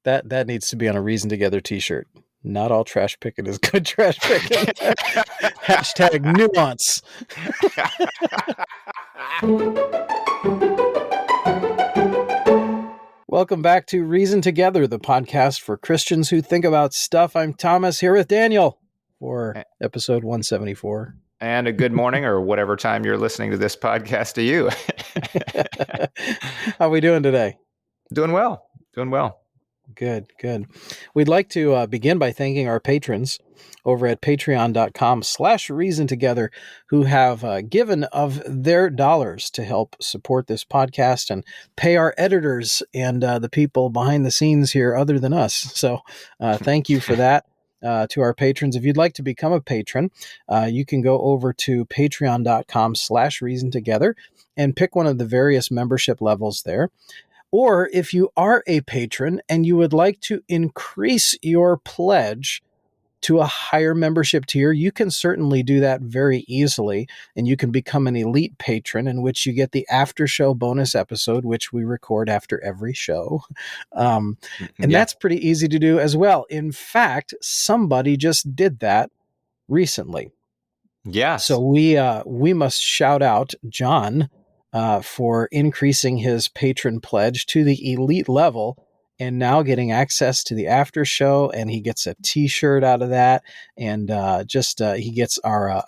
That needs to be on a Reason Together t-shirt. Not all trash picking is good trash picking. Hashtag nuance. Welcome back to Reason Together, the podcast for Christians who think about stuff. I'm Thomas, here with Daniel for episode 174. And a good morning or whatever time you're listening to this podcast to you. How are we doing today? Doing well. Good. We'd like to begin by thanking our patrons over at patreon.com/Reason Together who have given of their dollars to help support this podcast and pay our editors and the people behind the scenes here other than us. So thank you for that. To our patrons. If you'd like to become a patron, you can go over to patreon.com/Reason Together and pick one of the various membership levels there. Or if you are a patron and you would like to increase your pledge to a higher membership tier, you can certainly do that very easily. And you can become an elite patron, in which you get the Aftershow bonus episode, which we record after every show. That's pretty easy to do as well. In fact, somebody just did that recently. Yeah. So we must shout out John for increasing his patron pledge to the elite level and now getting access to the after show, and he gets a t-shirt out of that, and he gets our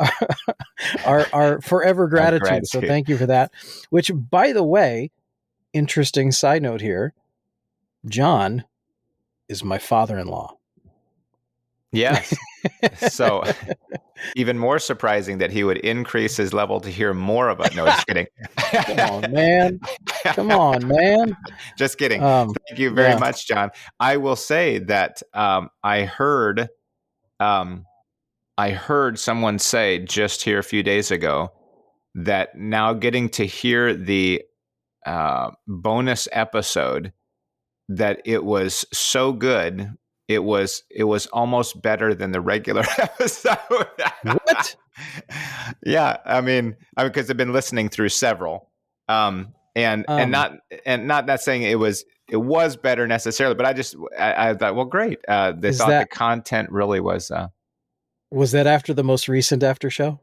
our forever gratitude. So thank you for that. Which, by the way, interesting side note here, John is my father-in-law. Yes. So even more surprising that he would increase his level to hear more about. No, just kidding. Come on, man. Just kidding. Thank you very much, John. I will say that I heard someone say just here a few days ago that now getting to hear the bonus episode, that it was so good. It was almost better than the regular episode. What? Yeah, I mean, because I've been listening through several, and not that saying it was better necessarily, but I thought, well, great. They thought the content really was. Was that after the most recent after show?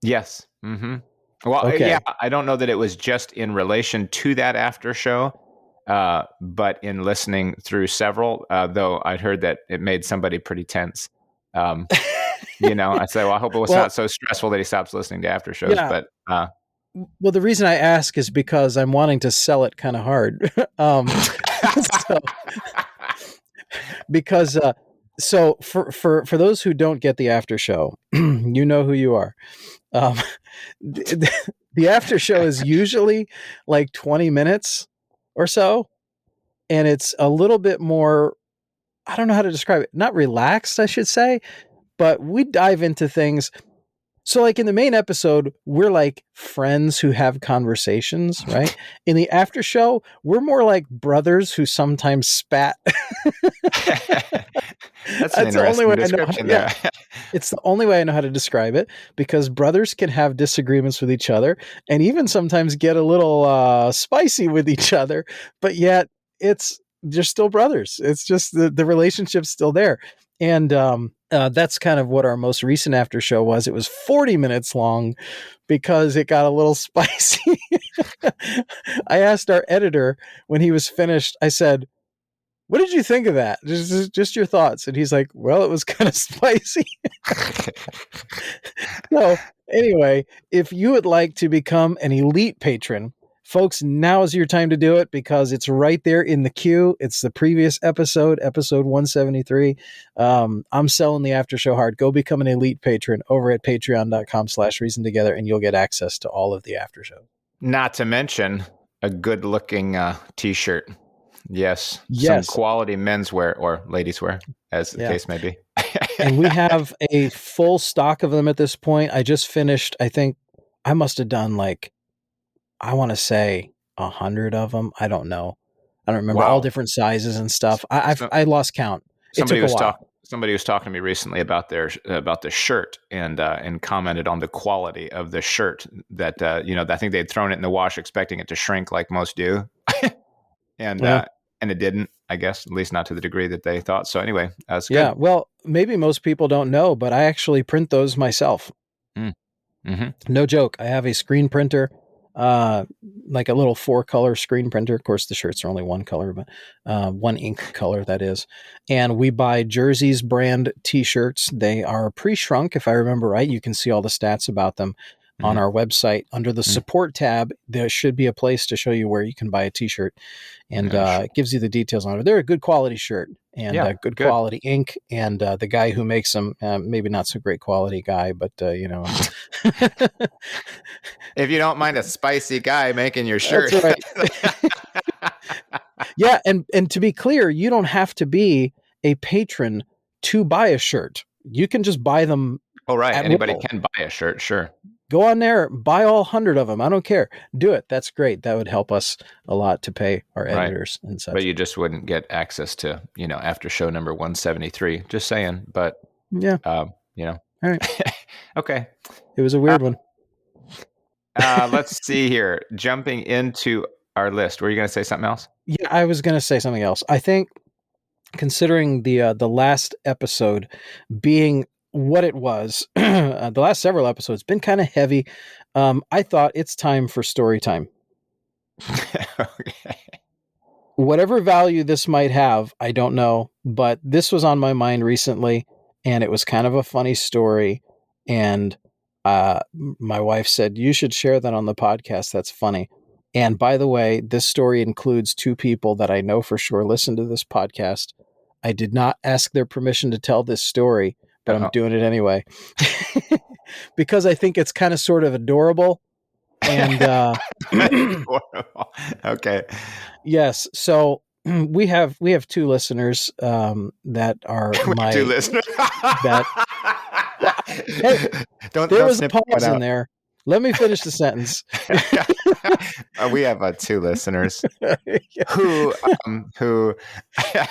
Yes. Mm-hmm. Well, okay. Yeah, I don't know that it was just in relation to that after show. But in listening through several, though I'd heard that it made somebody pretty tense. I said, well, I hope it was not so stressful that he stops listening to after shows. Yeah. But well, the reason I ask is because I'm wanting to sell it kind of hard. So for those who don't get the after show, you know who you are. The after show is usually like 20 minutes or so, and it's a little bit more, I don't know how to describe it, not relaxed, I should say, but we dive into things. So like in the main episode, we're like friends who have conversations, right? In the after show, we're more like brothers who sometimes spat. That's an interesting description there. It's the only way I know how to describe it, because brothers can have disagreements with each other and even sometimes get a little spicy with each other, but yet they're still brothers. It's just the relationship's still there. And that's kind of what our most recent after show was. It was 40 minutes long because it got a little spicy. I asked our editor when he was finished, I said, what did you think of that? Just your thoughts. And he's like, well, it was kind of spicy. So anyway, if you would like to become an elite patron, folks, now is your time to do it, because it's right there in the queue. It's the previous episode 173. I'm selling the after show hard. Go become an elite patron over at patreon.com/Reason Together, and you'll get access to all of the after show. Not to mention a good looking t-shirt. Yes. Some quality menswear or ladies wear, as the case may be. And we have a full stock of them at this point. I just finished, I think I must have done I want to say 100 of them. I don't know. I don't remember. All different sizes and stuff. I lost count. Somebody was talking to me recently about the shirt and commented on the quality of the shirt that I think they'd thrown it in the wash expecting it to shrink like most do. And and it didn't, I guess, at least not to the degree that they thought. So anyway, that's good. Yeah, well, maybe most people don't know, but I actually print those myself. Mm-hmm. No joke. I have a screen printer, like a little 4-color screen printer. Of course, the shirts are only one color, but one ink color, that is. And we buy Jersey's brand T-shirts. They are pre-shrunk, if I remember right. You can see all the stats about them on our website. Under the support tab, there should be a place to show you where you can buy a T-shirt. And it gives you the details on it. They're a good quality shirt and good quality ink. And the guy who makes them, maybe not so great quality guy, but you know. If you don't mind a spicy guy making your shirt. That's right. Yeah, and to be clear, you don't have to be a patron to buy a shirt. You can just buy them. Oh, right. Anybody can buy a shirt, sure. Go on there, buy all 100 of them. I don't care. Do it. That's great. That would help us a lot to pay our editors and such. But you just wouldn't get access to, after show number 173. Just saying. But, yeah. All right. Okay. It was a weird one. Let's see here. Jumping into our list. Were you going to say something else? Yeah, I was going to say something else. I think considering the last episode being what it was, the last several episodes been kind of heavy. I thought it's time for story time. Okay. Whatever value this might have, I don't know, but this was on my mind recently, and it was kind of a funny story. And my wife said, you should share that on the podcast. That's funny. And by the way, this story includes 2 people that I know for sure listen to this podcast. I did not ask their permission to tell this story, but I'm doing it anyway because I think it's kind of sort of adorable. And okay. Yes. So we have 2 listeners that are my 2 listeners. Hey, there was a pause in there. Let me finish the sentence. We have 2 listeners who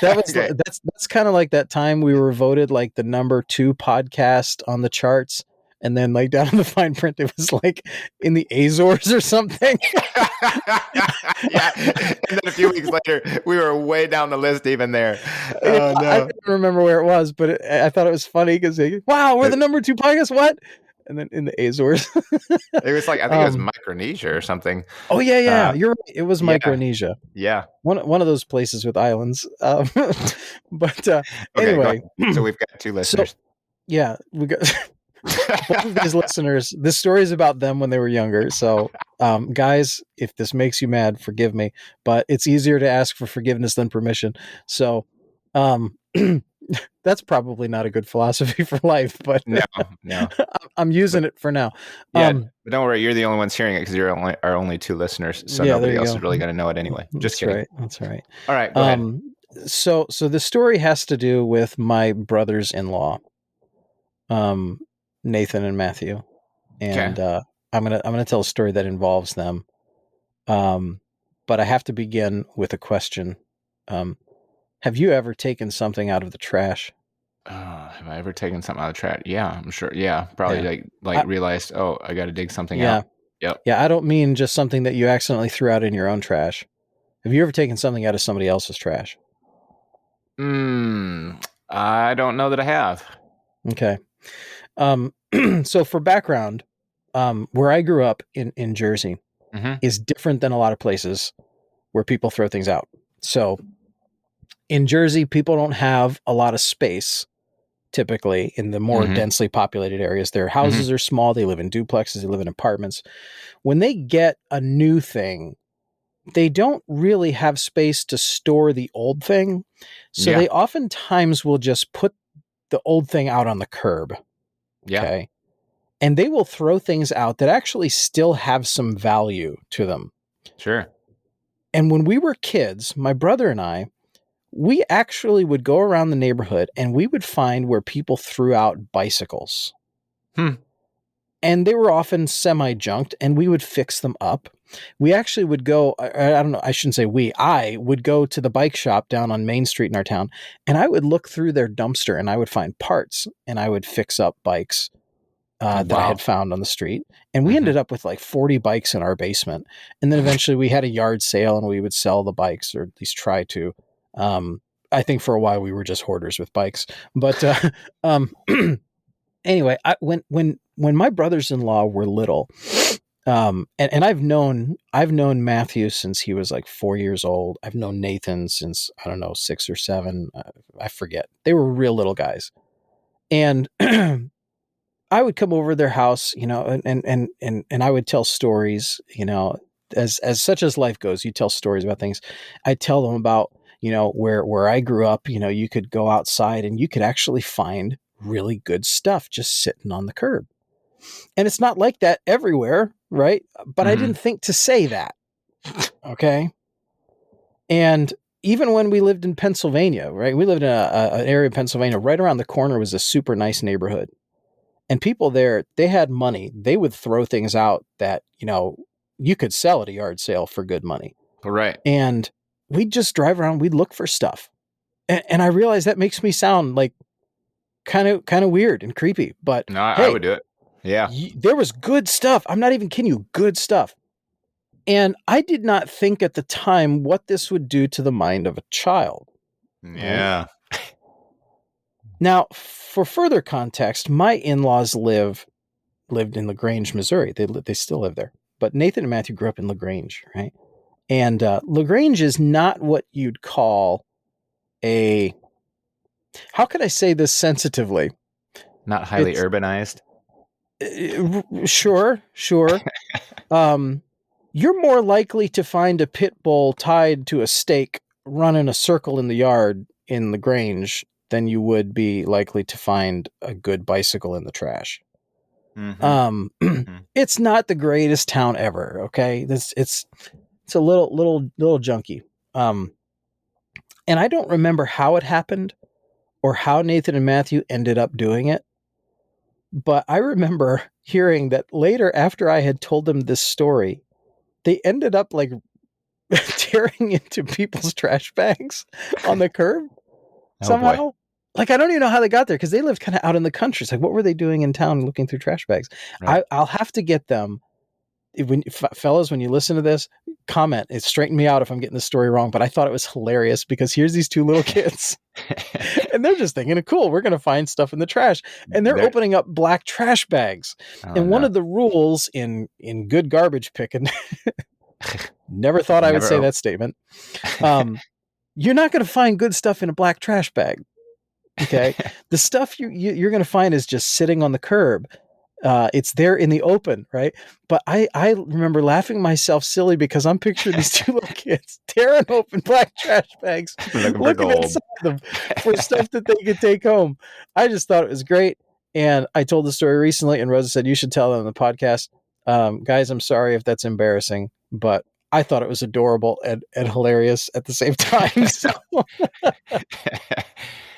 that's kind of like that time we were voted like the number 2 podcast on the charts, and then like down in the fine print it was like in the Azores or something. Yeah, and then a few weeks later we were way down the list even there. Oh no, I didn't remember where it was, but I thought it was funny because wow, we're the number 2 podcast. What? And then in the Azores. It was like, I think it was Micronesia or something. Oh yeah. You're right. It was Micronesia. Yeah. One of those places with islands. But anyway. So we've got 2 listeners. So, we got one of these listeners. This story is about them when they were younger. So guys, if this makes you mad, forgive me. But it's easier to ask for forgiveness than permission. So that's probably not a good philosophy for life, but no. I'm using it for now. Yeah, but don't worry, you're the only ones hearing it because you're our only 2 listeners, so nobody else is really going to know it anyway. Just kidding. That's right. All right, go ahead. So the story has to do with my brothers-in-law, Nathan and Matthew, and I'm gonna tell a story that involves them. But I have to begin with a question. Have you ever taken something out of the trash? Have I ever taken something out of the trash? Yeah, I'm sure. Yeah, probably like realized, I got to dig something out. Yep. Yeah, I don't mean just something that you accidentally threw out in your own trash. Have you ever taken something out of somebody else's trash? I don't know that I have. Okay. So for background, where I grew up in Jersey is different than a lot of places where people throw things out. So in Jersey, people don't have a lot of space, typically, in the more densely populated areas. Their houses are small. They live in duplexes. They live in apartments. When they get a new thing, they don't really have space to store the old thing. So they oftentimes will just put the old thing out on the curb. Yeah. Okay. And they will throw things out that actually still have some value to them. Sure. And when we were kids, my brother and I, we actually would go around the neighborhood and we would find where people threw out bicycles. And they were often semi-junked, and we would fix them up. We actually would go, I don't know, I shouldn't say we, I would go to the bike shop down on Main Street in our town, and I would look through their dumpster and I would find parts and I would fix up bikes. that I had found on the street. And we ended up with like 40 bikes in our basement. And then eventually we had a yard sale and we would sell the bikes, or at least try to. I think for a while we were just hoarders with bikes. But anyway, when my brothers-in-law were little, and I've known Matthew since he was like 4 years old. I've known Nathan since, I don't know, 6 or 7. I forget. They were real little guys. And I would come over to their house, and I would tell stories, as such as life goes. You tell stories about things. I tell them about, where I grew up. You could go outside and you could actually find really good stuff just sitting on the curb. And it's not like that everywhere, right? But I didn't think to say that. Okay. And even when we lived in Pennsylvania, right? We lived in an area of Pennsylvania. Right around the corner was a super nice neighborhood. And people there, they had money. They would throw things out that, you could sell at a yard sale for good money. Right. And we'd just drive around. We'd look for stuff. And I realized that makes me sound like kind of weird and creepy. But no, hey, I would do it. Yeah. There was good stuff. I'm not even kidding you. Good stuff. And I did not think at the time what this would do to the mind of a child. Yeah. Right? Now, for further context, my in-laws lived in LaGrange, Missouri. They still live there. But Nathan and Matthew grew up in LaGrange, right? And LaGrange is not what you'd call how can I say this sensitively? Not highly urbanized. Sure. You're more likely to find a pit bull tied to a stake running a circle in the yard in LaGrange than you would be likely to find a good bicycle in the trash. It's not the greatest town ever. Okay. It's a little junky. And I don't remember how it happened or how Nathan and Matthew ended up doing it. But I remember hearing that later, after I had told them this story, they ended up like tearing into people's trash bags on the curb somehow. Boy. Like, I don't even know how they got there because they lived kind of out in the country. It's like, what were they doing in town looking through trash bags? Right. I'll have to get them. Fellas, when you listen to this, comment. It straightened me out if I'm getting the story wrong, but I thought it was hilarious because here's these two little kids and they're just thinking, cool, we're going to find stuff in the trash. And they're opening up black trash bags. One of the rules in good garbage picking, never thought I would say that statement. You're not going to find good stuff in a black trash bag. Okay. The stuff you're going to find is just sitting on the curb. It's there in the open, right? But I remember laughing myself silly because I'm picturing these two little kids tearing open black trash bags, looking inside them for stuff that they could take home. I just thought it was great. And I told the story recently, and Rosa said, you should tell them on the podcast. Guys, I'm sorry if that's embarrassing, but I thought it was adorable and hilarious at the same time. So.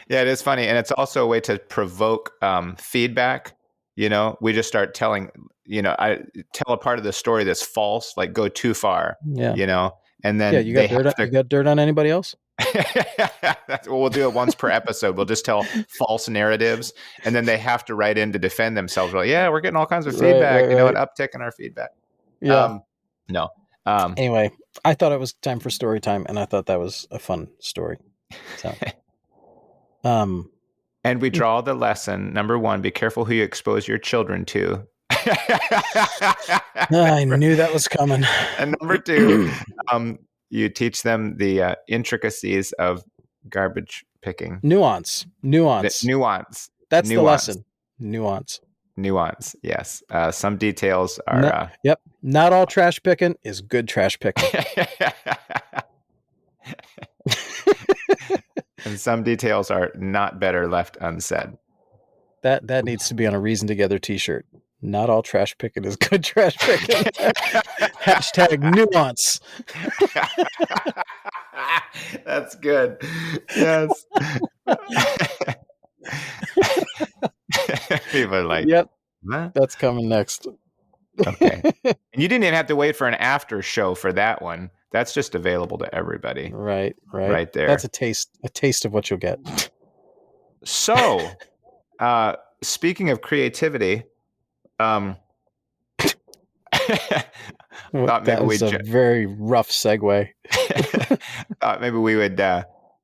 Yeah, it is funny. And it's also a way to provoke feedback. We just start telling, I tell a part of the story that's false, like go too far, and then you got dirt on anybody else? We'll do it once per episode. We'll just tell false narratives, and then they have to write in to defend themselves. Like, yeah, we're getting all kinds of feedback, an uptick in our feedback. Yeah. No. Anyway, I thought it was time for story time, and I thought that was a fun story. So, and we draw the lesson. Number 1, be careful who you expose your children to. I knew that was coming. And number 2, you teach them the intricacies of garbage picking. Nuance. That's nuance. The lesson. Nuance. Yes. Some details are. Yep. Not all trash picking is good trash picking. And some details are not better left unsaid. That needs to be on a Reason Together t-shirt. Not all trash picking is good trash picking. Hashtag nuance. That's good. Yes. People are like, yep, what? That's coming next. Okay. And you didn't even have to wait for an after show for that one. That's just available to everybody. Right there. That's a taste of what you'll get. So, speaking of creativity, Thought maybe That was we'd a very rough segue. thought maybe we would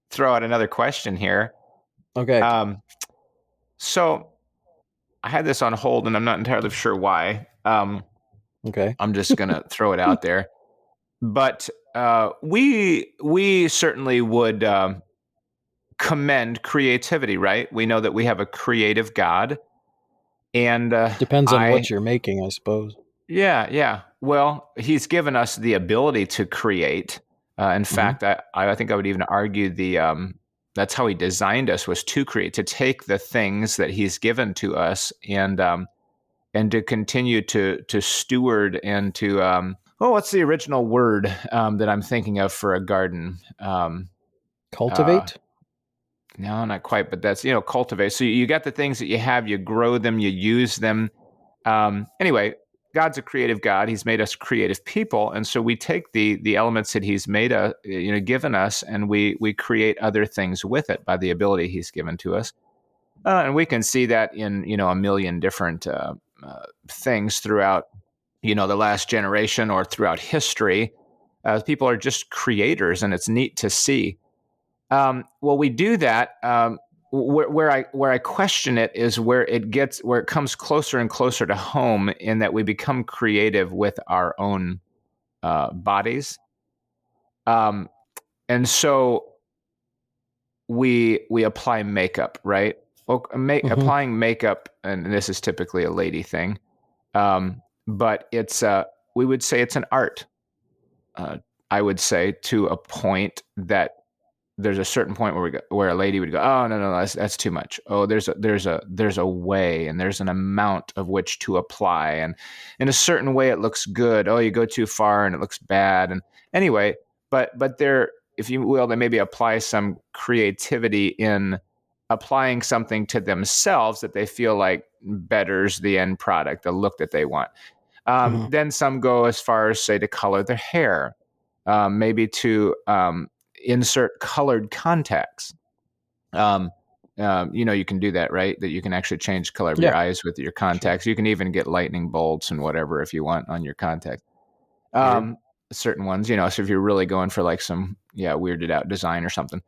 throw out another question here. Okay. So I had this on hold, and I'm not entirely sure why. Okay. I'm just gonna throw it out there. But we certainly would commend creativity, right? We know that we have a creative God, and Depends on what you're making, I suppose. yeah. Well, He's given us the ability to create. In fact, I think I would even argue that's how He designed us, was to create, to take the things that He's given to us and to continue to steward and to what's the original word that I'm thinking of for a garden? Cultivate? No, not quite, but that's, cultivate. So you got the things that you have, you grow them, you use them. Anyway, God's a creative God. He's made us creative people, and so we take the elements that He's made given us, and we create other things with it by the ability He's given to us. And we can see that in a million different things throughout the last generation or throughout history. People are just creators, and it's neat to see. Well, we do that. Where I question it is where it comes closer and closer to home, in that we become creative with our own bodies, and so we apply makeup, right? Well, applying makeup, and this is typically a lady thing, but it's we would say it's an art. I would say, to a point that there's a certain point where a lady would go, oh no, that's too much. Oh, there's a way, and there's an amount of which to apply, and in a certain way it looks good. Oh, you go too far and it looks bad. And anyway, but there, if you will, they maybe apply some creativity in applying something to themselves that they feel like betters the end product, the look that they want. Then some go as far as, say, to color their hair, maybe to insert colored contacts. You can do that, right? That you can actually change the color of your eyes with your contacts. Sure. You can even get lightning bolts and whatever if you want on your contacts. Certain ones, so if you're really going for like some weirded out design or something.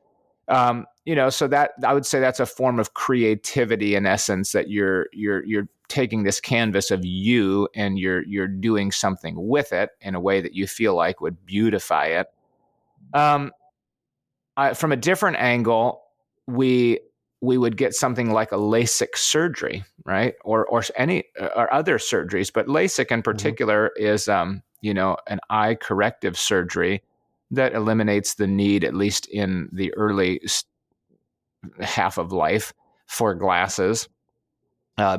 So that, I would say, that's a form of creativity in essence, that you're taking this canvas of you and you're doing something with it in a way that you feel like would beautify it. From a different angle, we would get something like a LASIK surgery, right? Or any or other surgeries, but LASIK in particular is an eye corrective surgery that eliminates the need, at least in the early half of life, for glasses,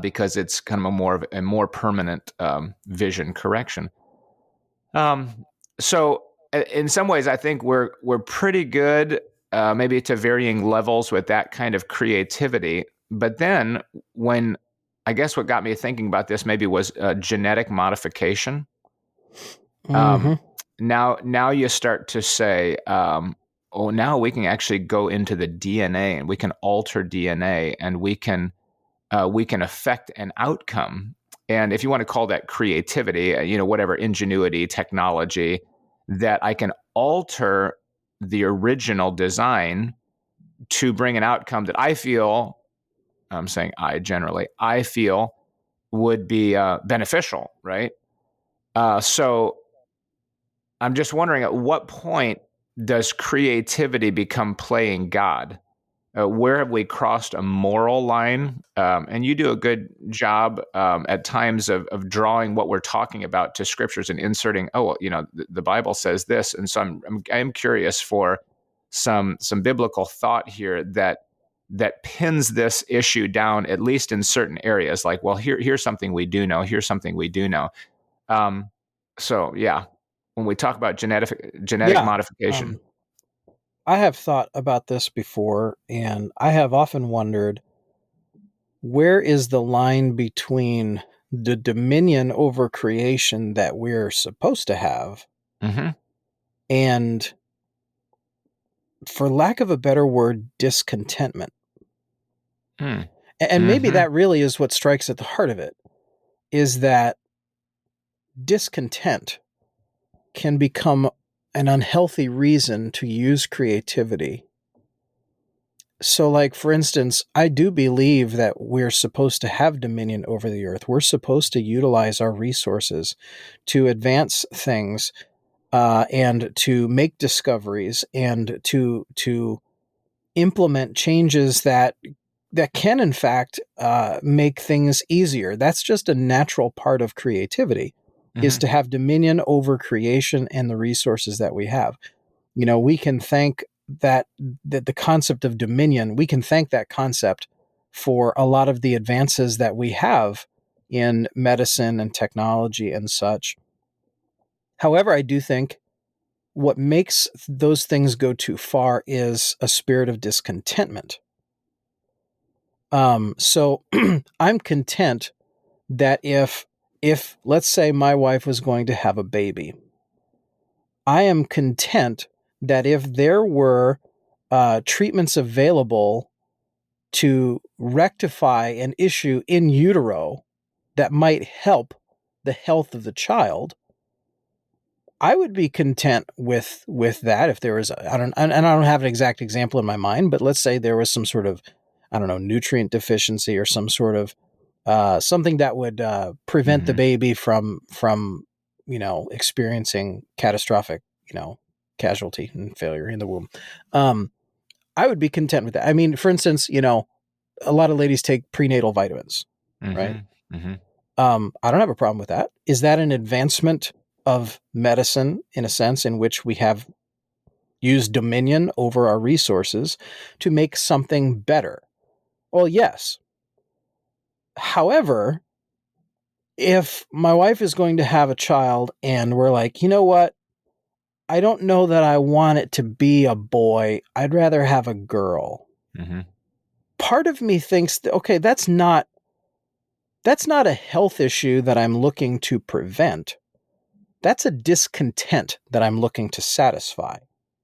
because it's kind of a more permanent vision correction. So in some ways, I think we're pretty good, maybe to varying levels, with that kind of creativity. But then, I guess what got me thinking about this maybe was genetic modification. Now you start to say, now we can actually go into the DNA, and we can alter DNA, and we can affect an outcome. And if you want to call that creativity, whatever, ingenuity, technology, that I can alter the original design to bring an outcome that I feel, I'm saying I feel would be beneficial, right? So I'm just wondering, at what point does creativity become playing God? Where have we crossed a moral line? And you do a good job at times of drawing what we're talking about to scriptures and inserting, the Bible says this. And so I'm curious for some biblical thought here that pins this issue down, at least in certain areas. Like, well, here's something we do know. Here's something we do know. So yeah, when we talk about genetic modification. I have thought about this before, and I have often wondered, where is the line between the dominion over creation that we're supposed to have and, for lack of a better word, discontentment? And maybe that really is what strikes at the heart of it. is that discontent can become an unhealthy reason to use creativity. So, like, for instance, I do believe that we're supposed to have dominion over the earth. We're supposed to utilize our resources to advance things, and to make discoveries, and to implement changes that can, in fact, make things easier. That's just a natural part of creativity, is to have dominion over creation and the resources that we have. We can thank that the concept of dominion, we can thank that concept for a lot of the advances that we have in medicine and technology and such. However, I do think what makes those things go too far is a spirit of discontentment. So I'm content that if let's say my wife was going to have a baby, I am content that if there were treatments available to rectify an issue in utero that might help the health of the child, I would be content with that. If there was, I don't have an exact example in my mind, but let's say there was some sort of, nutrient deficiency or some sort of something that would prevent the baby from experiencing catastrophic casualty and failure in the womb. I would be content with that. I mean, for instance, a lot of ladies take prenatal vitamins, right? I don't have a problem with that. Is that an advancement of medicine, in a sense, in which we have used dominion over our resources to make something better? Well, yes. However, if my wife is going to have a child and we're like, you know what? I don't know that I want it to be a boy. I'd rather have a girl. Part of me thinks that, okay, that's not a health issue that I'm looking to prevent. That's a discontent that I'm looking to satisfy.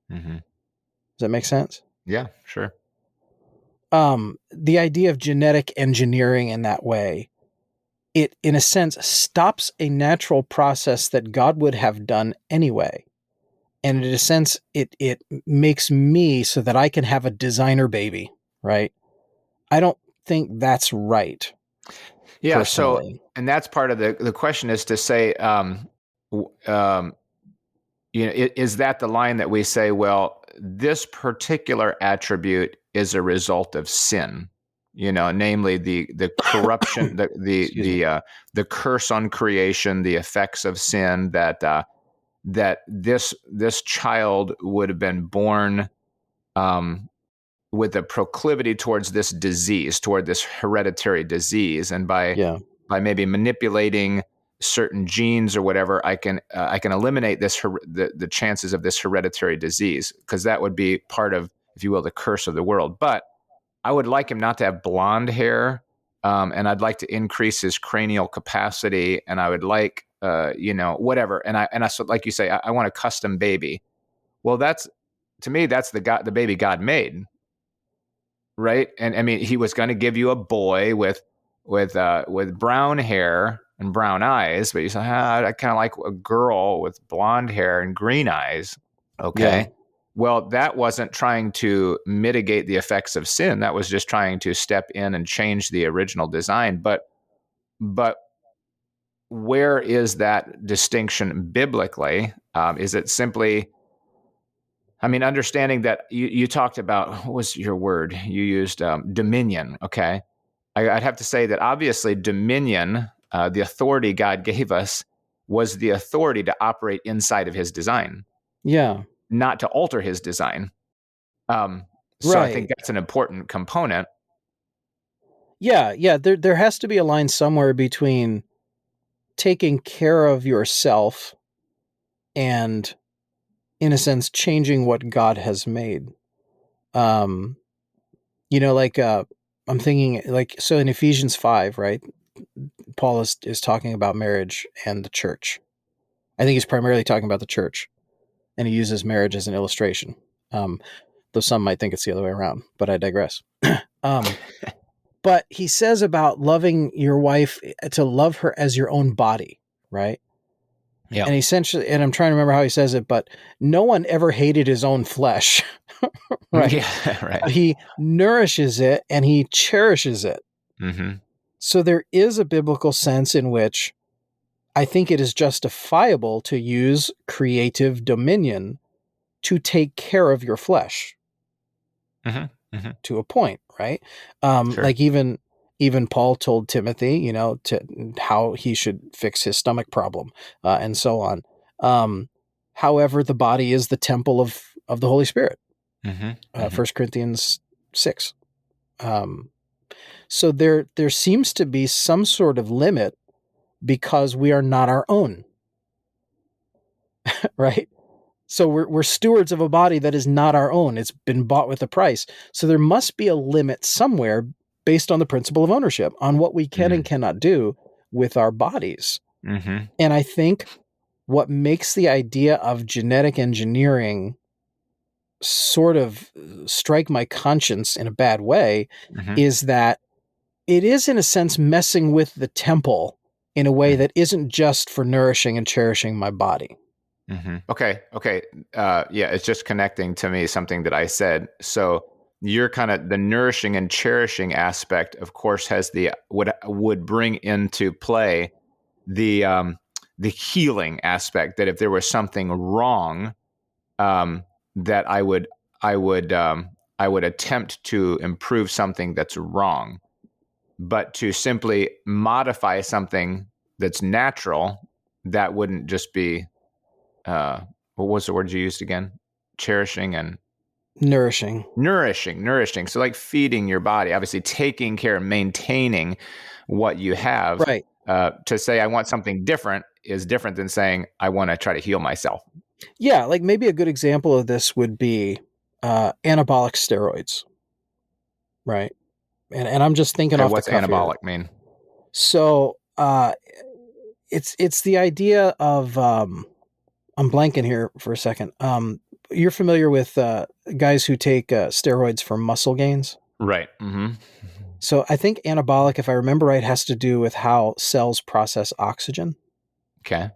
Does that make sense? Yeah, sure. The idea of genetic engineering in that way, it, in a sense, stops a natural process that God would have done anyway. And in a sense, it makes me so that I can have a designer baby, right? I don't think that's right. Yeah. Personally. So, and that's part of the question is to say, is that the line that we say, well, this particular attribute is a result of sin, namely the corruption, the curse on creation, the effects of sin, that this child would have been born with a proclivity towards this disease, toward this hereditary disease, and by maybe manipulating certain genes or whatever, I can eliminate the chances of this hereditary disease, because that would be part of, if you will, the curse of the world. But I would like him not to have blonde hair, and I'd like to increase his cranial capacity, and I would like whatever. And I so, like you say, I want a custom baby. Well, to me that's the baby God made. Right. And I mean, he was going to give you a boy with brown hair and brown eyes, but you say, I kind of like a girl with blonde hair and green eyes. Okay. Yeah. Well, that wasn't trying to mitigate the effects of sin. That was just trying to step in and change the original design. But where is that distinction biblically? Is it simply, understanding that you talked about, what was your word? You used dominion. Okay. I'd have to say that obviously dominion, the authority God gave us, was the authority to operate inside of his design. Yeah. Not to alter his design. So right. I think that's an important component. Yeah. Yeah. There has to be a line somewhere between taking care of yourself and, in a sense, changing what God has made. I'm thinking, so in Ephesians 5, right? Paul is talking about marriage and the church. I think he's primarily talking about the church, and he uses marriage as an illustration. Though some might think it's the other way around, but I digress. But he says about loving your wife, to love her as your own body, right? Yeah. And essentially, and I'm trying to remember how he says it, but no one ever hated his own flesh, right? Yeah, right. He nourishes it and he cherishes it. Mm-hmm. So there is a biblical sense in which I think it is justifiable to use creative dominion to take care of your flesh. Mm-hmm. Mm-hmm. To a point, right? Sure. Like even Paul told Timothy, to how he should fix his stomach problem, and so on. However, the body is the temple of the Holy Spirit. Mm-hmm. Mm-hmm. 1 Corinthians 6. So there seems to be some sort of limit because we are not our own, right? So we're stewards of a body that is not our own. It's been bought with a price. So there must be a limit somewhere based on the principle of ownership on what we can and cannot do with our bodies. Mm-hmm. And I think what makes the idea of genetic engineering sort of strike my conscience in a bad way Mm-hmm. is that it is, in a sense, messing with the temple in a way that isn't just for nourishing and cherishing my body. Mm-hmm. Okay. Yeah, it's just connecting to me something that I said. So you're kind of the nourishing and cherishing aspect, of course, has the would bring into play the healing aspect. That if there was something wrong, that I would I would attempt to improve something that's wrong, but to simply modify something that's natural, that wouldn't just be what was the word you used again? Cherishing and Nourishing. nourishing. So like feeding your body, obviously taking care, maintaining what you have. Right. To say I want something different is different than saying I want to try to heal myself. Yeah, like maybe a good example of this would be anabolic steroids, right? And I'm just thinking Okay, off the what's cuff here. anabolic mean? So it's the idea of I'm blanking here for a second. You're familiar with guys who take steroids for muscle gains? Right. Mm-hmm. So I think anabolic, if I remember right, has to do with how cells process oxygen. Okay.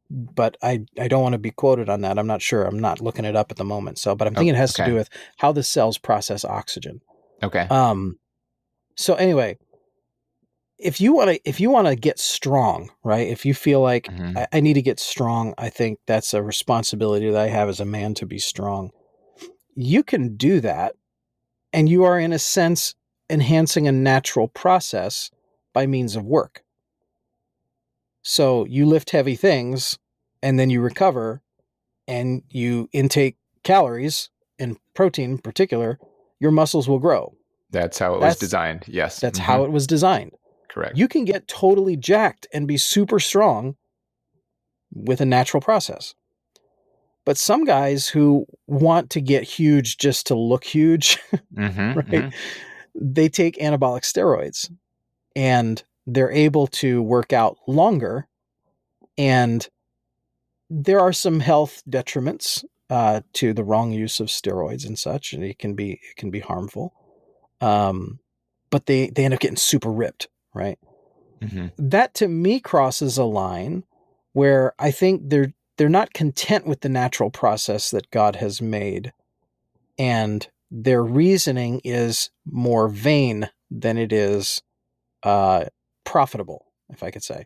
But I don't want to be quoted on that. I'm not sure. I'm not looking it up at the moment. But I'm thinking it has to do with how the cells process oxygen. Okay. So anyway, if you want to get strong, right? If you feel like I need to get strong, I think that's a responsibility that I have as a man to be strong. You can do that, and you are in a sense enhancing a natural process by means of work. So you lift heavy things, and then you recover, and you intake calories and protein in particular, your muscles will grow. That's how it was designed. Yes. That's how it was designed. Correct. You can get totally jacked and be super strong with a natural process. But some guys who want to get huge just to look huge, right? They take anabolic steroids and they're able to work out longer. And there are some health detriments to the wrong use of steroids and such, and it can be harmful. But they end up getting super ripped, right? That to me crosses a line where I think they're not content with the natural process that God has made, and their reasoning is more vain than it is profitable, if I could say.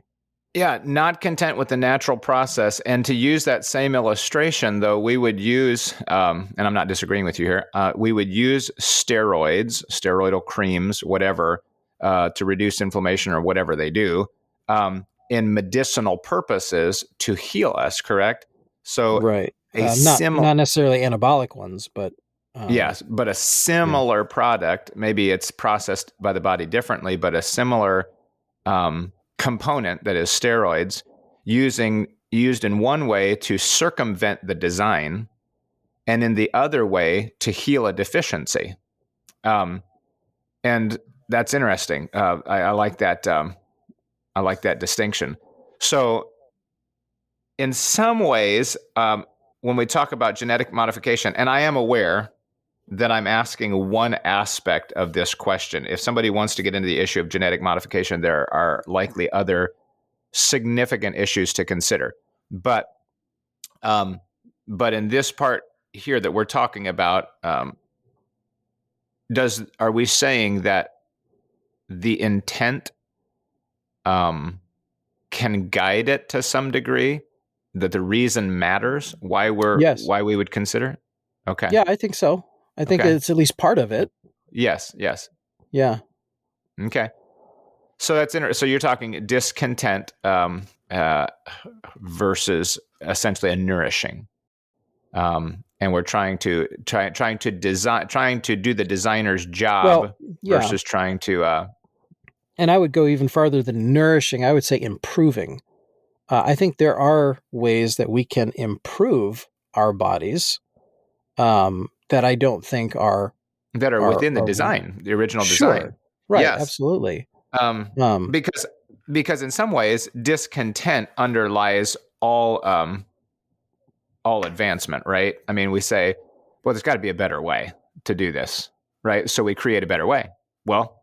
Yeah, not content with the natural process. And to use that same illustration, though, we would use, and I'm not disagreeing with you here, we would use steroids, steroidal creams, whatever, to reduce inflammation or whatever they do, in medicinal purposes to heal us, correct? So right. Not necessarily anabolic ones, but yes, but a similar product, maybe it's processed by the body differently, but a similar component, that is steroids, used in one way to circumvent the design, and in the other way to heal a deficiency. And that's interesting. I like that. I like that distinction. So, in some ways, when we talk about genetic modification, and I am aware that I'm asking one aspect of this question. If somebody wants to get into the issue of genetic modification, there are likely other significant issues to consider. But in this part here that we're talking about, are we saying that the intent can guide it to some degree? That the reason matters why Yes. we would consider it? Okay. Yeah, I think so. I think Okay. it's at least part of it. Yes. Yeah. Okay. So that's interesting. So you're talking discontent versus essentially a nourishing, and we're trying to do the designer's job Well, yeah. versus trying to. And I would go even farther than nourishing. I would say improving. I think there are ways that we can improve our bodies that I don't think are within the design, the original design. Sure. Right. Yes. Absolutely. Because in some ways, discontent underlies all advancement, right? I mean, we say, well, there's got to be a better way to do this, right? So we create a better way. Well,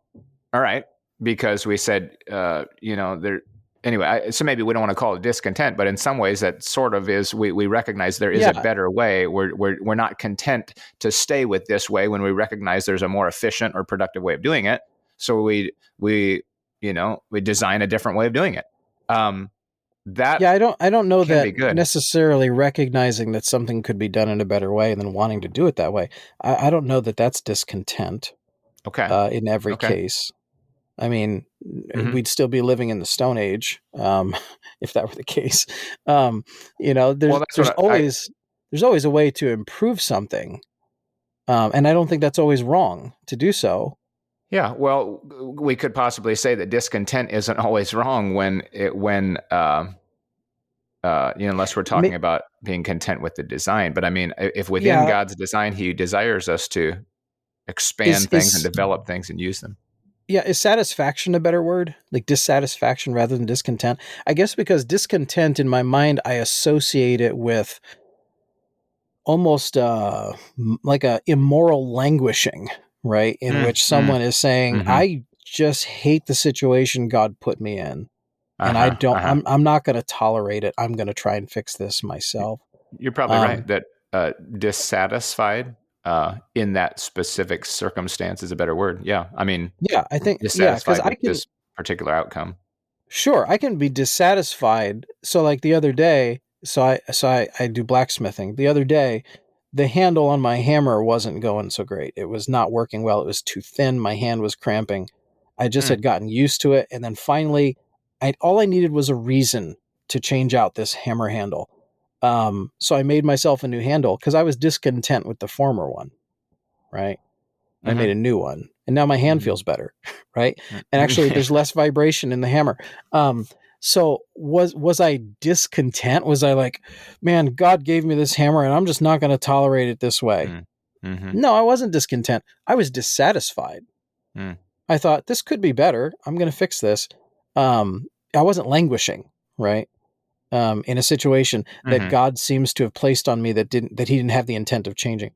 all right, because we said, there. Anyway, so maybe we don't want to call it discontent, but in some ways, that sort of is. We recognize there is a better way. We're not content to stay with this way when we recognize there's a more efficient or productive way of doing it. So we design a different way of doing it. I don't know that necessarily recognizing that something could be done in a better way and then wanting to do it that way. I don't know that that's discontent. Okay. In every case. I mean, we'd still be living in the Stone Age if that were the case. There's always a way to improve something, and I don't think that's always wrong to do so. Yeah, well, we could possibly say that discontent isn't always wrong unless we're talking about being content with the design. But I mean, if within God's design, He desires us to expand things and develop things and use them. Yeah, is satisfaction a better word? Like dissatisfaction rather than discontent? I guess because discontent in my mind, I associate it with almost like a immoral languishing, right? In which someone is saying, I just hate the situation God put me in. And I'm not going to tolerate it. I'm going to try and fix this myself. You're probably right that dissatisfied in that specific circumstance is a better word. Yeah. I mean, I think dissatisfied with this particular outcome. Sure. I can be dissatisfied. So like the other day, I do blacksmithing. The other day, the handle on my hammer wasn't going so great. It was not working well. It was too thin. My hand was cramping. I just had gotten used to it. And then finally, all I needed was a reason to change out this hammer handle. So I made myself a new handle because I was discontent with the former one, right? I made a new one, and now my hand feels better, right? And actually, there's less vibration in the hammer. So was I discontent? Was I like, man, God gave me this hammer, and I'm just not going to tolerate it this way? No, I wasn't discontent. I was dissatisfied. I thought this could be better. I'm going to fix this. I wasn't languishing, right? In a situation that God seems to have placed on me that He didn't have the intent of changing.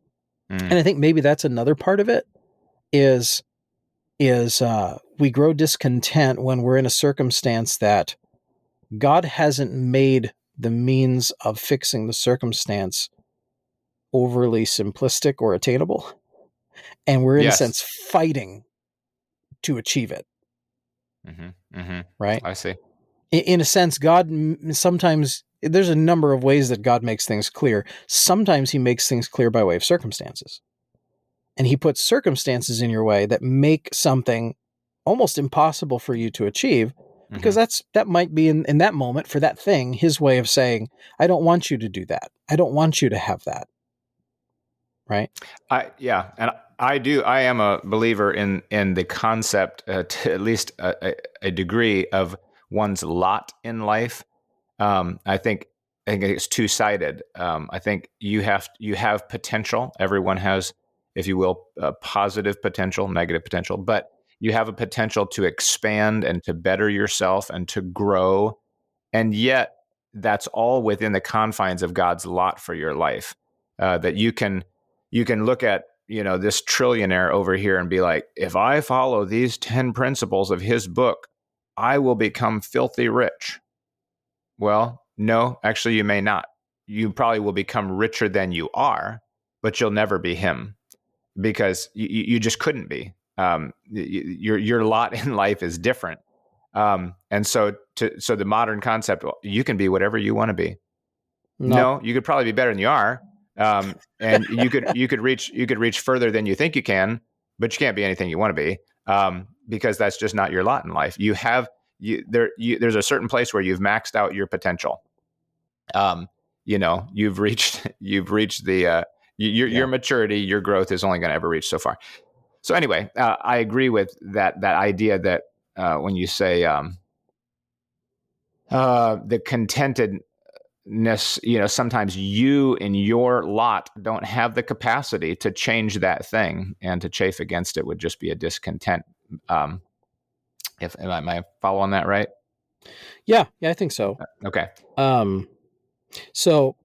And I think maybe that's another part of it is we grow discontent when we're in a circumstance that God hasn't made the means of fixing the circumstance overly simplistic or attainable. And we're in a sense fighting to achieve it. Right? I see. In a sense, God sometimes, there's a number of ways that God makes things clear. Sometimes He makes things clear by way of circumstances. And He puts circumstances in your way that make something almost impossible for you to achieve, because that might be in that moment for that thing, His way of saying, I don't want you to do that. I don't want you to have that. Right? And I am a believer in the concept, to at least a degree, of one's lot in life. I think it's two-sided. I think you have potential. Everyone has, if you will, positive potential, negative potential, but you have a potential to expand and to better yourself and to grow. And yet that's all within the confines of God's lot for your life. That you can look at, this trillionaire over here and be like, if I follow these 10 principles of his book, I will become filthy rich. Well, no, actually, you may not. You probably will become richer than you are, but you'll never be him because you just couldn't be. Your lot in life is different. And so the modern concept, you can be whatever you want to be. No, you could probably be better than you are. And you could reach further than you think you can, but you can't be anything you want to be. Because that's just not your lot in life. There's a certain place where you've maxed out your potential. You've reached the your maturity, your growth is only going to ever reach so far. So anyway, I agree with that idea that when you say the contentedness, sometimes you in your lot don't have the capacity to change that thing, and to chafe against it would just be a discontent. Am I following that right? Yeah, I think so. Okay. So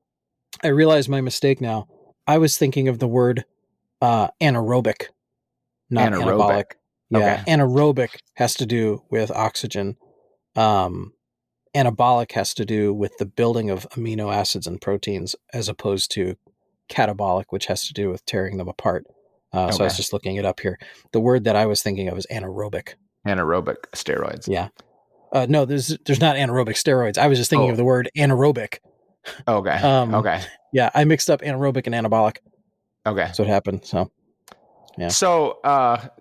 I realize my mistake now. I was thinking of the word anaerobic, not anabolic. Yeah, okay. Anaerobic has to do with oxygen. Anabolic has to do with the building of amino acids and proteins, as opposed to catabolic, which has to do with tearing them apart. So I was just looking it up here. The word that I was thinking of is anaerobic. Anaerobic steroids. Yeah. No, there's not anaerobic steroids. I was just thinking of the word anaerobic. Okay. Okay. Yeah, I mixed up anaerobic and anabolic. Okay. That's what happened. So, yeah. So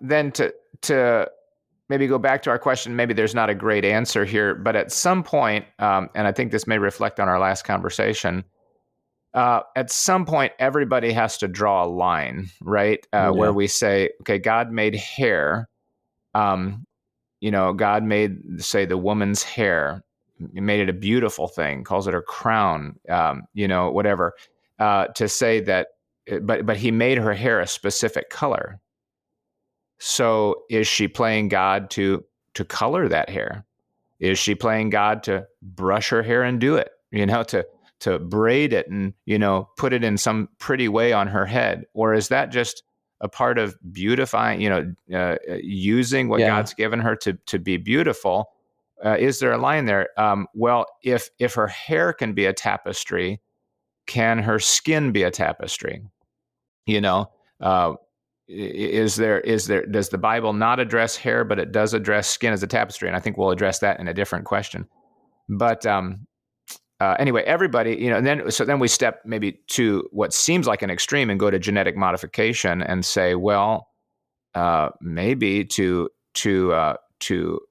then to maybe go back to our question, maybe there's not a great answer here, but at some point, and I think this may reflect on our last conversation, at some point, everybody has to draw a line, right? Where we say, okay, God made hair. God made, say, the woman's hair. He made it a beautiful thing, calls it her crown, whatever, to say that, but he made her hair a specific color. So is she playing God to color that hair? Is she playing God to brush her hair and do it, to braid it and, put it in some pretty way on her head? Or is that just a part of beautifying, using what God's given her to be beautiful? Is there a line there? Well, if her hair can be a tapestry, can her skin be a tapestry? Does the Bible not address hair, but it does address skin as a tapestry? And I think we'll address that in a different question. But anyway, everybody, and then we step maybe to what seems like an extreme and go to genetic modification and say, well, maybe to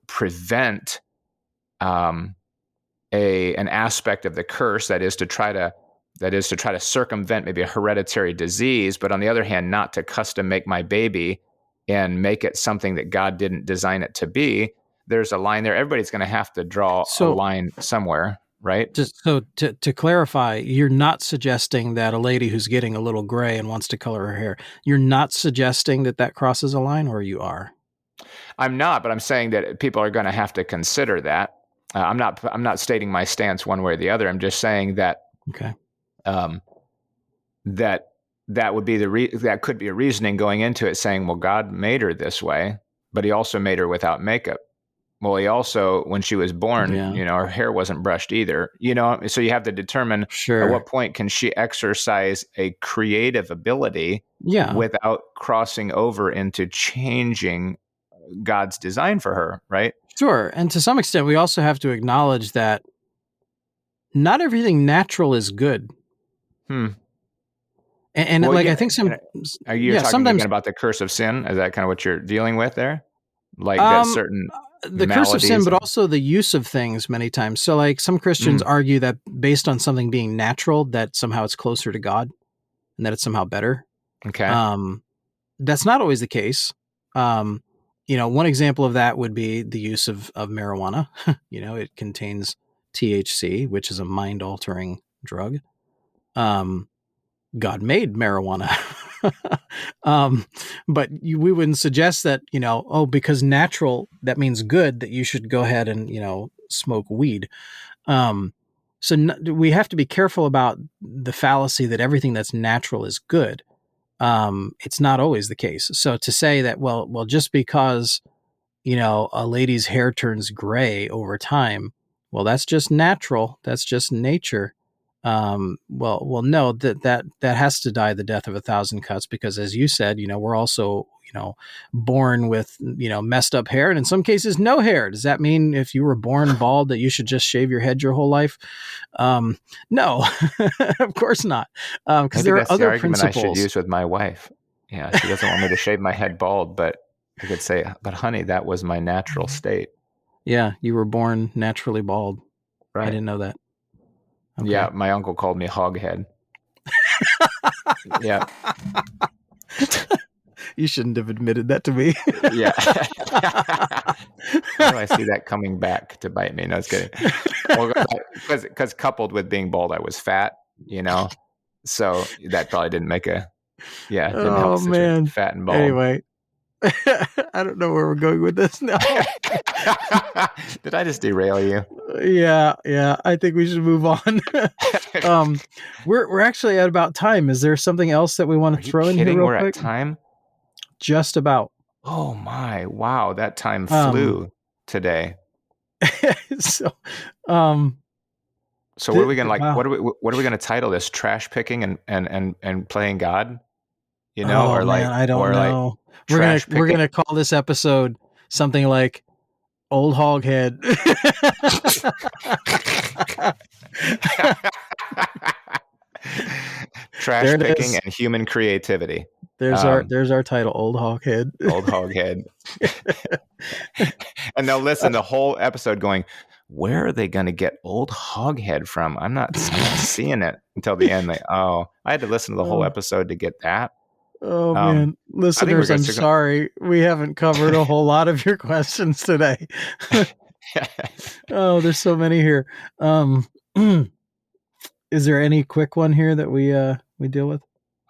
prevent an aspect of the curse, that is to try to circumvent maybe a hereditary disease, but on the other hand, not to custom make my baby and make it something that God didn't design it to be. There's a line there. Everybody's going to have to draw a line somewhere, right? So to clarify, you're not suggesting that a lady who's getting a little gray and wants to color her hair, you're not suggesting that crosses a line, or you are? I'm not, but I'm saying that people are going to have to consider that. I'm not stating my stance one way or the other. I'm just saying that that would be that could be a reasoning going into it, saying, well, God made her this way, but he also made her without makeup. Well, he also, when she was born, her hair wasn't brushed either, so you have to determine at what point can she exercise a creative ability without crossing over into changing God's design for her, right? Sure. And to some extent, we also have to acknowledge that not everything natural is good. And I think you're talking again about the curse of sin. Is that kind of what you're dealing with there? Like that certain the curse of sin, but also the use of things many times. So like some Christians argue that based on something being natural, that somehow it's closer to God and that it's somehow better. Okay. That's not always the case. One example of that would be the use of marijuana. It contains THC, which is a mind-altering drug. God made marijuana. But we wouldn't suggest that, because natural, that means good, that you should go ahead and, smoke weed. So we have to be careful about the fallacy that everything that's natural is good. It's not always the case. So to say that, well, just because a lady's hair turns gray over time, well, that's just natural. That's just nature. Well, no, that has to die the death of 1,000 cuts, because, as you said, we're also born with messed up hair, and in some cases no hair. Does that mean if you were born bald that you should just shave your head your whole life? No, of course not. Because Maybe there are that's the other argument I should principles. use with my wife. Yeah, she doesn't want me to shave my head bald, but I could say, but honey, that was my natural state. Yeah, you were born naturally bald. I Right. didn't know that. Okay. Yeah, my uncle called me Hoghead. Yeah. You shouldn't have admitted that to me. Yeah. Why do I see that coming back to bite me? No, it's kidding. Well, because coupled with being bald, I was fat, so that probably didn't make didn't help Oh, the situation. man. Fat and bald. Anyway, I don't know where we're going with this now. Did I just derail you? Yeah. I think we should move on. We're actually at about time. Is there something else that we want to throw in here real We're quick? at time? Just about. Oh my! Wow, that time flew today. So, what are we gonna wow. What are we gonna title this? Trash picking and playing God? Oh, or man, I don't know. We're gonna call this episode something like Old Hoghead. Trash picking and human creativity. There's our title, Old Hoghead. Old Hoghead. And they'll listen the whole episode going, where are they going to get Old Hoghead from? I'm not seeing it until the end. I had to listen to the whole episode to get that. Oh, man. Listeners, I'm sorry. We haven't covered a whole lot of your questions today. Oh, there's so many here. Is there any quick one here that we deal with?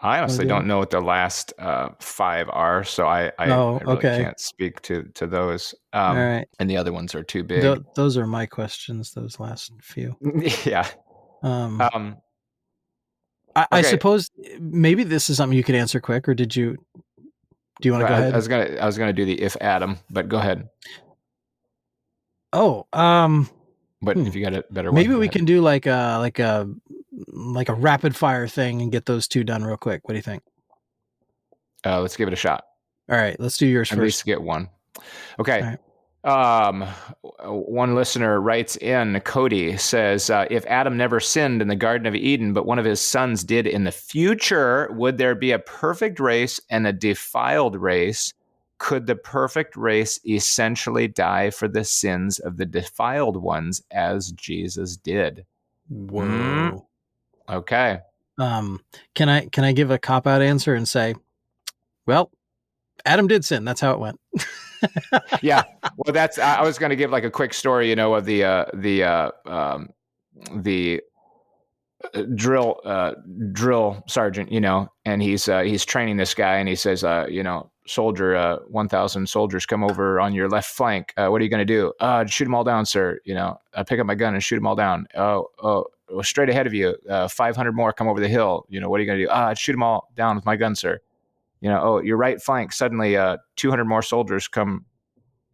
I honestly don't know what the last 5 are, so I really can't speak to those. All right. And the other ones are too big. Those are my questions, those last few. Yeah. I suppose maybe this is something you could answer quick, or do you want to go ahead? I was gonna do the if Adam, but go ahead. Oh, but if you got a better one, maybe we can do like a rapid fire thing and get those two done real quick. What do you think? Let's give it a shot. All right, let's do yours first. At least get one. Okay. One listener writes in, Cody says, if Adam never sinned in the Garden of Eden, but one of his sons did in the future, would there be a perfect race and a defiled race? Could the perfect race essentially die for the sins of the defiled ones as Jesus did? Whoa. Okay. Can I give a cop-out answer and say, well, Adam did sin. That's how it went. Yeah. Well, I was going to give like a quick story, of the drill sergeant, and he's training this guy, and he says, soldier, 1,000 soldiers come over on your left flank. What are you going to do? Shoot them all down, sir. I pick up my gun and shoot them all down. Oh, straight ahead of you, 500 more come over the hill. What are you going to do? Shoot them all down with my gun, sir. Your right flank, suddenly 200 more soldiers come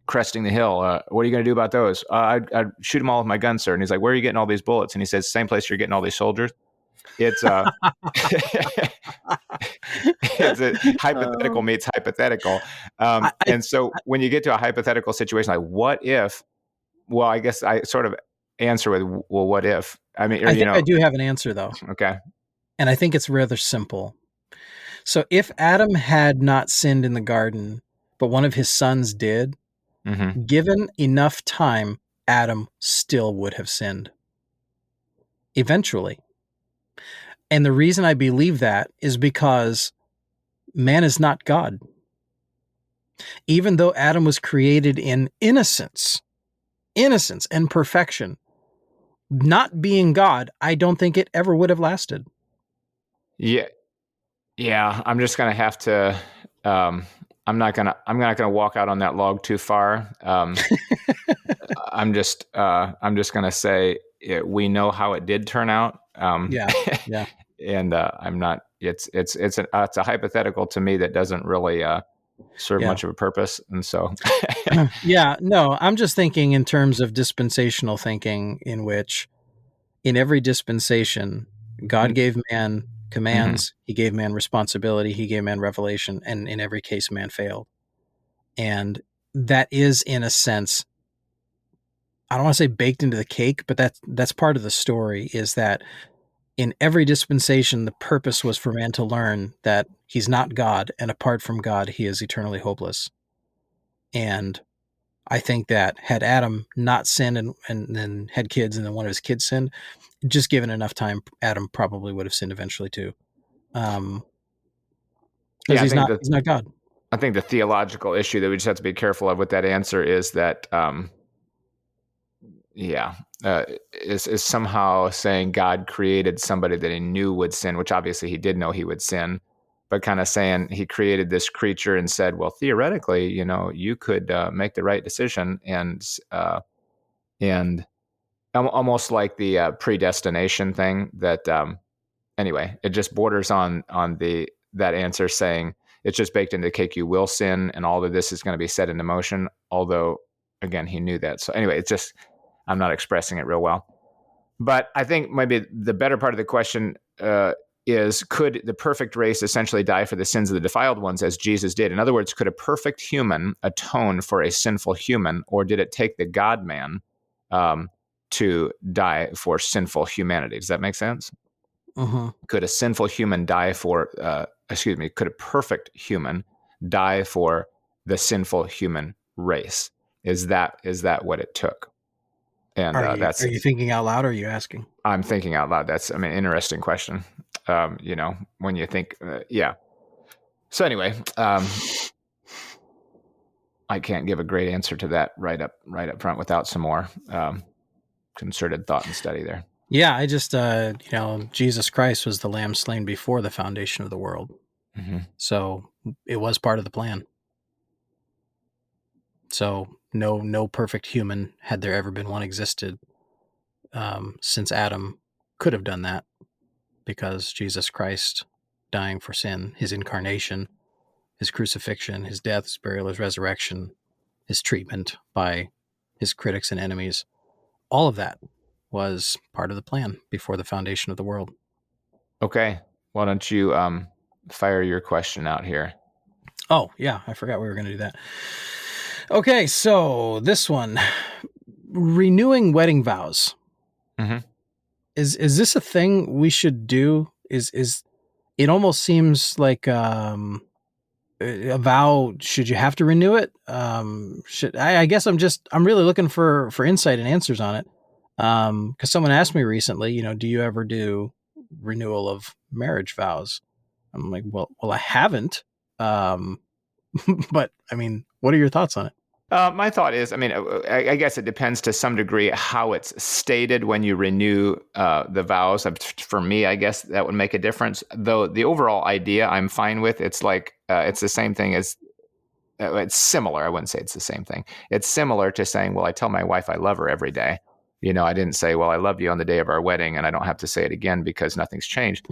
cresting the hill. What are you going to do about those? I'd shoot them all with my gun, sir. And he's like, where are you getting all these bullets? And he says, same place you're getting all these soldiers. It's it's a hypothetical meets hypothetical. And so when you get to a hypothetical situation, like what if, well, I guess I sort of answer with, well, what if? I mean, I think I do have an answer though. Okay. And I think it's rather simple. So if Adam had not sinned in the garden, but one of his sons did, given enough time, Adam still would have sinned. Eventually. And the reason I believe that is because man is not God. Even though Adam was created in innocence and perfection, not being God, I don't think it ever would have lasted. Yeah, I'm just gonna have to. I'm not gonna walk out on that log too far. I'm just gonna say we know how it did turn out. Yeah. and I'm not. It's a hypothetical to me that doesn't really serve much of a purpose, and so yeah, no, I'm just thinking in terms of dispensational thinking, in which in every dispensation, God gave man commands, he gave man responsibility, he gave man revelation, and in every case, man failed. And that is, in a sense, I don't want to say baked into the cake, but that's part of the story, is that in every dispensation, the purpose was for man to learn that he's not God, and apart from God, he is eternally hopeless. And I think that had Adam not sinned and then had kids, and then one of his kids sinned, just given enough time, Adam probably would have sinned eventually too. Because he's not God. I think the theological issue that we just have to be careful of with that answer is that, is somehow saying God created somebody that he knew would sin, which obviously he did know he would sin, but kind of saying he created this creature and said, well, theoretically, you could make the right decision, and almost like the predestination thing that, anyway, it just borders on that answer saying it's just baked into the cake, you will sin, and all of this is going to be set into motion. Although, again, he knew that. So anyway, it's just, I'm not expressing it real well. But I think maybe the better part of the question is, could the perfect race essentially die for the sins of the defiled ones as Jesus did? In other words, could a perfect human atone for a sinful human, or did it take the God-man to die for sinful humanity? Does that make sense? Could a sinful human die for, could a perfect human die for the sinful human race? Is that what it took? And are you thinking out loud, or are you asking? I'm thinking out loud. That's, interesting question. When you think, yeah. So anyway, I can't give a great answer to that right up front without some more concerted thought and study there. Yeah, I just, Jesus Christ was the lamb slain before the foundation of the world. So it was part of the plan. So no perfect human, had there ever been one, existed since Adam, could have done that, because Jesus Christ dying for sin, his incarnation, his crucifixion, his death, his burial, his resurrection, his treatment by his critics and enemies, all of that was part of the plan before the foundation of the world. Okay. Why don't you fire your question out here? Oh, yeah. I forgot we were going to do that. Okay. So this one, renewing wedding vows. Is this a thing we should do? Is it almost seems like a vow? Should you have to renew it? I guess I'm really looking for insight and answers on it. Because someone asked me recently, do you ever do renewal of marriage vows? I'm like, well, I haven't. But I mean, what are your thoughts on it? My thought is, I guess it depends to some degree how it's stated when you renew the vows. For me, I guess that would make a difference. Though the overall idea I'm fine with. It's like, it's the same thing as, it's similar. I wouldn't say it's the same thing. It's similar to saying, well, I tell my wife I love her every day. I didn't say, well, I love you on the day of our wedding, and I don't have to say it again because nothing's changed.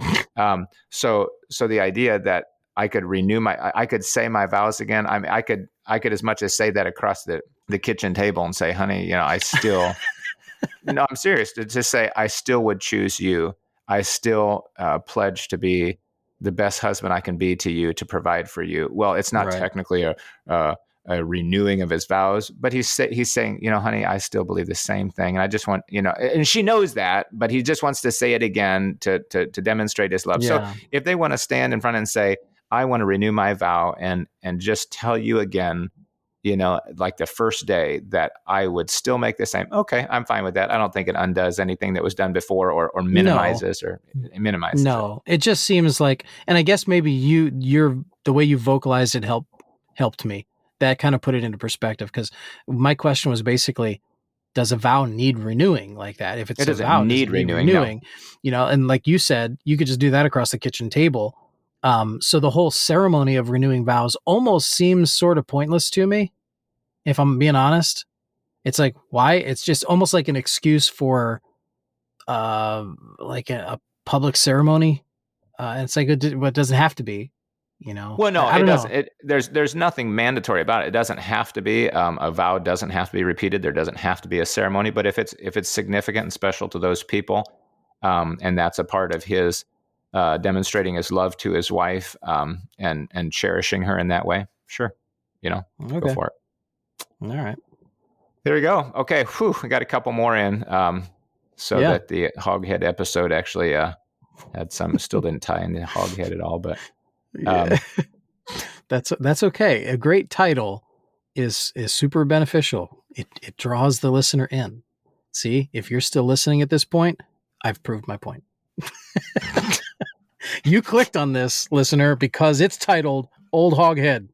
So the idea that I could I could say my vows again. I could as much as say that across the kitchen table and say, honey, I still, no, I'm serious, to just say, I still would choose you. I still pledge to be the best husband I can be to you, to provide for you. Well, it's not technically a renewing of his vows, but he's saying, honey, I still believe the same thing. And I just want, and she knows that, but he just wants to say it again to demonstrate his love. Yeah. So if they want to stand in front and say, I want to renew my vow and just tell you again, like the first day, that I would still make the same. Okay, I'm fine with that. I don't think it undoes anything that was done before or minimizes or minimizes. No, it just seems like, and I guess maybe you're the way you vocalized it helped me. That kind of put it into perspective, because my question was basically, does a vow need renewing like that? If it's a vow, does it need renewing? No. And like you said, you could just do that across the kitchen table. So the whole ceremony of renewing vows almost seems sort of pointless to me, if I'm being honest. It's like, why? It's just almost like an excuse for like a public ceremony And it's like, it doesn't have to be, you know. Well, no, I it don't doesn't. know. There's nothing mandatory about it. It doesn't have to be. A vow doesn't have to be repeated. There doesn't have to be a ceremony. But if it's significant and special to those people, and that's a part of his demonstrating his love to his wife, and cherishing her in that way, sure, go for it. All right. There we go. Okay, we got a couple more in, so that the Hoghead episode actually had some. Still didn't tie into Hoghead at all, but that's okay. A great title is super beneficial. It draws the listener in. See, if you're still listening at this point, I've proved my point. You clicked on this, listener, because it's titled Old Hoghead.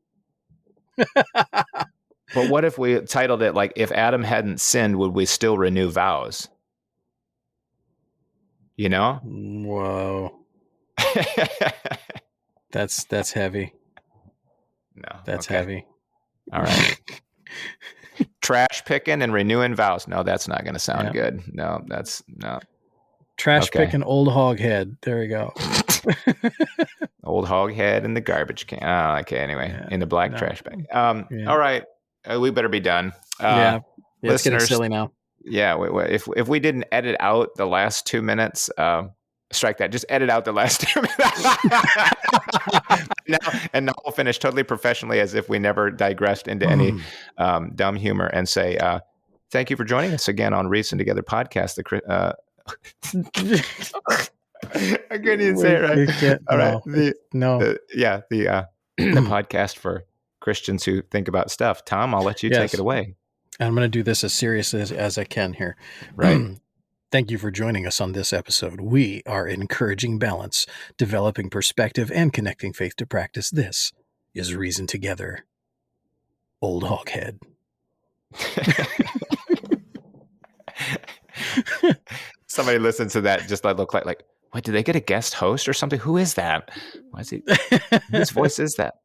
But what if we titled it like, if Adam hadn't sinned, would we still renew vows? Whoa. That's heavy. No. That's heavy. All right. Trash picking and renewing vows. No, that's not going to sound good. No, that's no. Trash picking old Hoghead. There we go. Old Hoghead in the garbage can. Oh, okay. Anyway, in the black trash bag. All right. We better be done. It's getting silly now. Yeah. If we didn't edit out the last 2 minutes, strike that. Just edit out the last 2 minutes. Now we'll finish totally professionally, as if we never digressed into any dumb humor, and say, thank you for joining us again on Reason Together podcast. I couldn't even say it right. All right. The podcast for Christians who think about stuff. Tom, I'll let you take it away. I'm going to do this as serious as I can here. Right. Thank you for joining us on this episode. We are encouraging balance, developing perspective, and connecting faith to practice. This is Reason Together. Old Hoghead. Somebody listens to that, just look like, what, did they get a guest host or something? Who is that? Why is he? Whose voice is that?